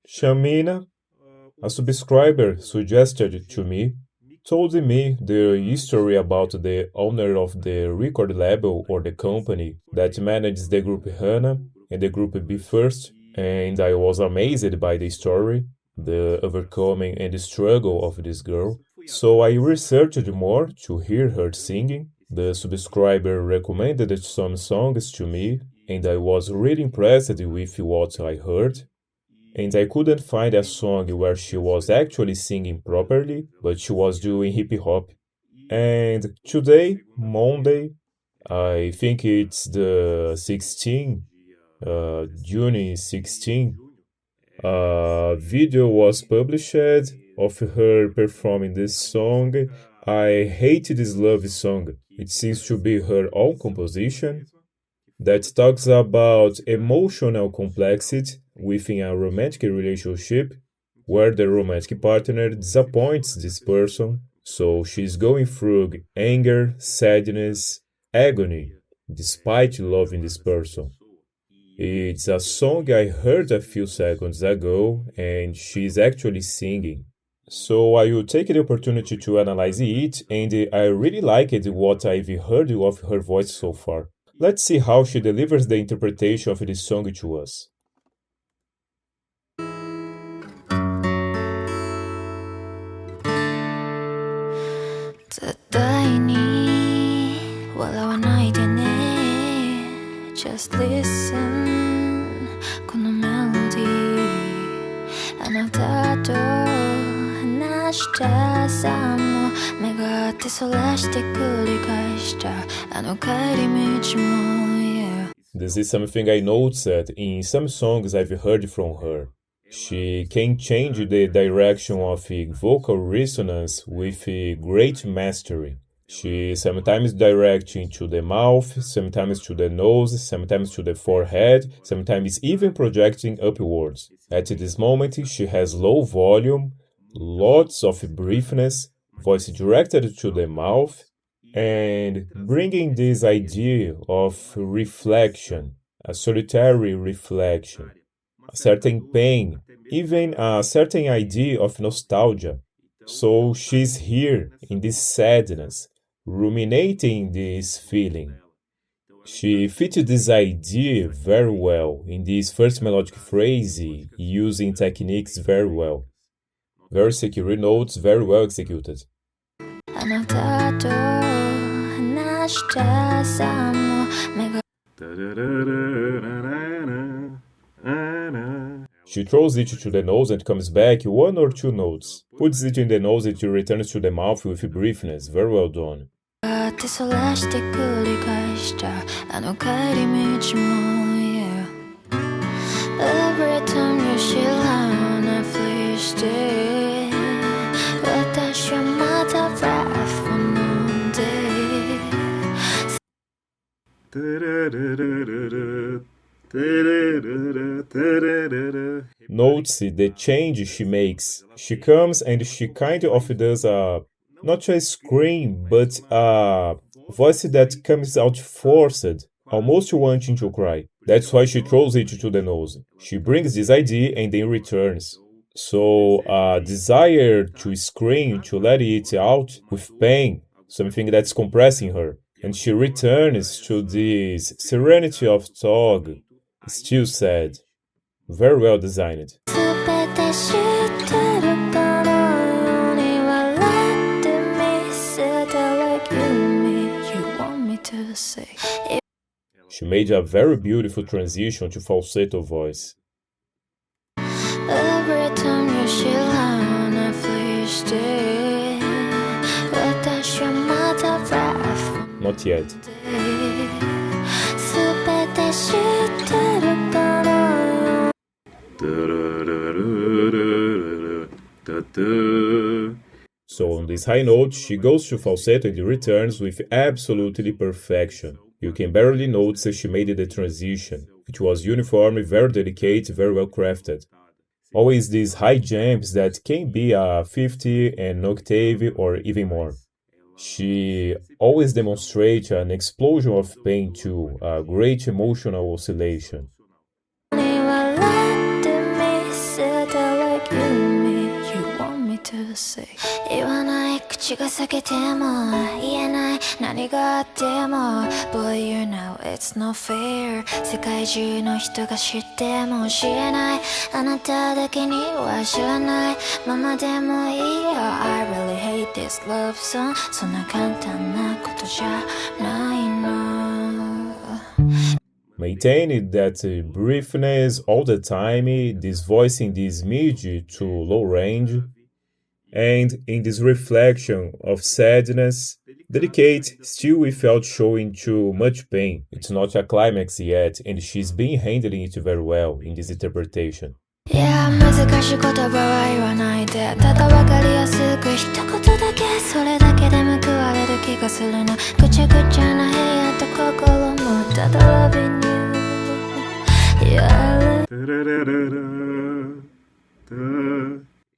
Chanmina, a subscriber suggested to me, told me the history about the owner of the record label or the company that manages the group Hannah and the group Be First, and I was amazed by the story, the overcoming and the struggle of this girl. So I researched more to hear her singing. The subscriber recommended some songs to me, and I was really impressed with what I heard. And I couldn't find a song where she was actually singing properly, but she was doing hip hop. And today, Monday, I think it's the 16th, June 16, a video was published of her performing this song. I Hate This Love Song. It seems to be her own composition that talks about emotional complexity within a romantic relationship where the romantic partner disappoints this person, so she's going through anger, sadness, agony, despite loving this person. It's a song I heard a few seconds ago, and she's actually singing. So I will take the opportunity to analyze it, and I really liked what I've heard of her voice so far. Let's see how she delivers the interpretation of this song to us. 絶対に笑わないでね Just listen このメロディーあなたと話した朝も目が合ってそらして繰り返したあの帰り道も yeah. This is something I noticed in some songs I've heard from her. She can change the direction of vocal resonance with great mastery. She sometimes directs into the mouth, sometimes to the nose, sometimes to the forehead, sometimes even projecting upwards. At this moment, she has low volume, lots of briefness, voice directed to the mouth, and bringing this idea of reflection, a solitary reflection. A certain pain, even a certain idea of nostalgia. So she's here in this sadness, ruminating this feeling. She fits this idea very well in this first melodic phrase, using techniques very well. Very secure notes, very well executed. She throws it to the nose and comes back 1 or 2 notes. Puts it in the nose and returns to the mouth with briefness. Very well done. Notice the change she makes. She comes and she kind of does not a scream, but a voice that comes out forced, almost wanting to cry. That's why she throws it to the nose. She brings this idea and then returns. So a desire to scream, to let it out with pain, something that's compressing her. And she returns to this serenity of talk, still sad. Very well designed. She made a very beautiful transition to falsetto voice. Not yet. So on this high note, she goes to falsetto and returns with absolutely perfection. You can barely notice she made the transition. It was uniform, very delicate, very well crafted. Always these high jumps that can be a 50 an octave or even more. She always demonstrates an explosion of pain too, a great emotional oscillation. to say 言わない口が裂けても言えない何があっても Boy you know it's not fair 世界中の人が知っても知れないあなただけには知らないままでもいいよ I really hate this love song そんな簡単なことじゃないのMaintaining that briefness all the time, this voice in this mid to low range, and in this reflection of sadness, delicate still without showing too much pain. It's not a climax yet, and she's been handling it very well in this interpretation. Yeah, 難しい言葉は言わないでただ分かりやすく一言だけそれだけで報われる気がするなぐちゃぐちゃな部屋と心もただ loving you Yeah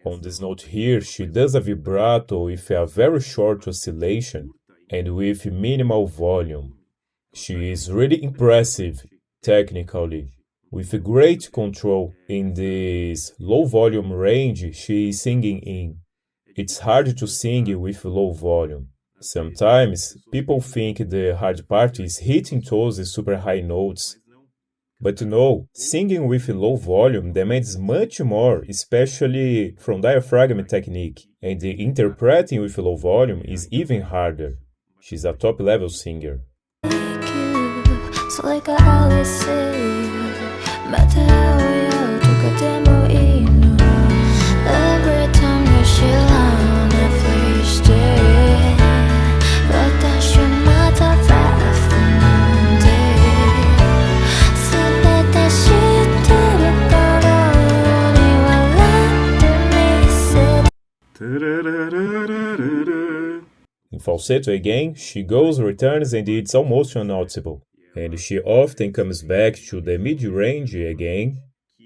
On this note here, she does a vibrato with a very short oscillation and with minimal volume. She is really impressive technically. With great control in this low volume range she is singing in. It's hard to sing with low volume. Sometimes people think the hard part is hitting those super high notes. But no, singing with low volume demands much more, especially from diaphragm technique, and interpreting with low volume is even harder. She's a top-level singer. So like I always say また会おうよとかでもいいの Every time you chill on a first day 私はまた laugh Monday 全て知ってる頃に笑ってみせ In falsetto again, she goes, returns, and it's almost unnoticeable. And she often comes back to the mid-range again,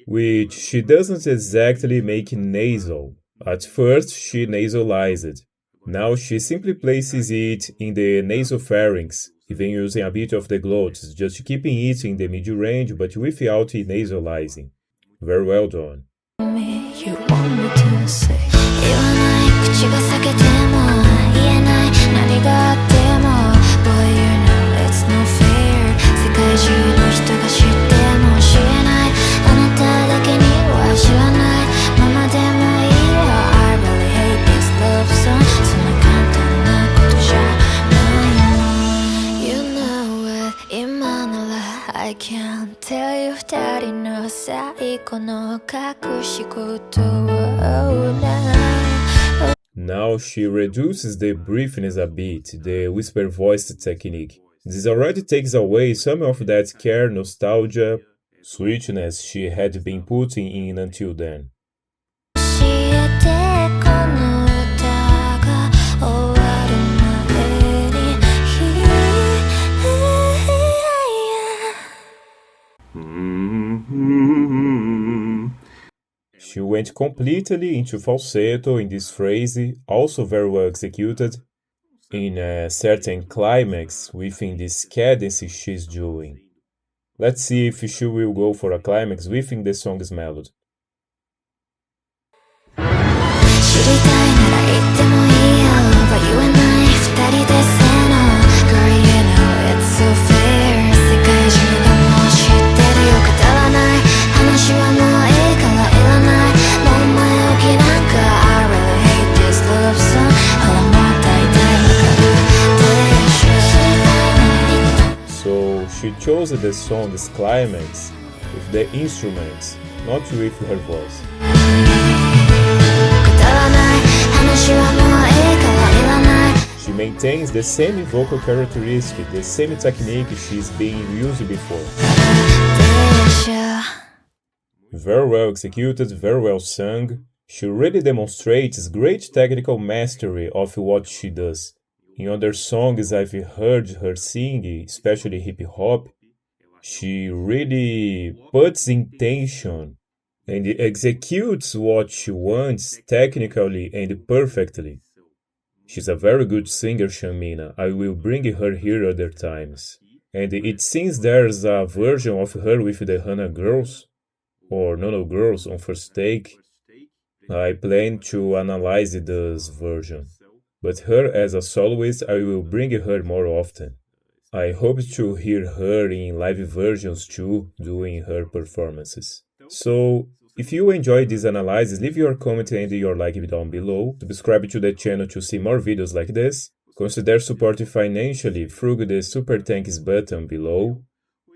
which she doesn't exactly make nasal. At first, she nasalized. Now she simply places it in the nasopharynx, even using a bit of the glottis, just keeping it in the mid-range but without nasalizing. Very well done. You want me to say 言わない口が裂けても言えない何があっても Boy you know it's no fair 世界中の人が知っても知れないあなただけには知らないままでもいいよ I really hate this love song そんな簡単なことじゃないの You know it 今なら I can't tell you 二人の最後の隠し事を Now she reduces the briefness a bit, the whisper voice technique. This already takes away some of that care, nostalgia, sweetness she had been putting in until then. She went completely into falsetto in this phrase, also very well executed, in a certain climax within this cadence she's doing. Let's see if she will go for a climax within the song's melody. 知りたいなら言ってもいいよ But you and I 二人で say no Girl you know it's so fair 世界中がもう知ってるよくだらない話はもういいからいらないもう前置きなんか I really hate this love song ほらもう大体わかるでしょ知りたいなら言って So she chose the song's climax with the instruments, not with her voice. She maintains the same vocal characteristic, the same technique she's been used before. Very well executed, very well sung. She really demonstrates great technical mastery of what she does. In other songs I've heard her sing, especially hip-hop, she really puts intention and executes what she wants technically and perfectly. She's a very good singer, Chanmina. I will bring her here other times. And it seems there's a version of her with the Hana Girls, or Nono Girls on First Take. I plan to analyze this version, but her as a soloist, I will bring her more often. I hope to hear her in live versions too, doing her performances. So, if you enjoyed this analysis, leave your comment and your like down below. Subscribe to the channel to see more videos like this. Consider supporting financially through the Super Thanks button below,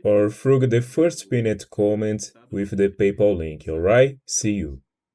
or through the first pinned comment with the PayPal link, alright? See you!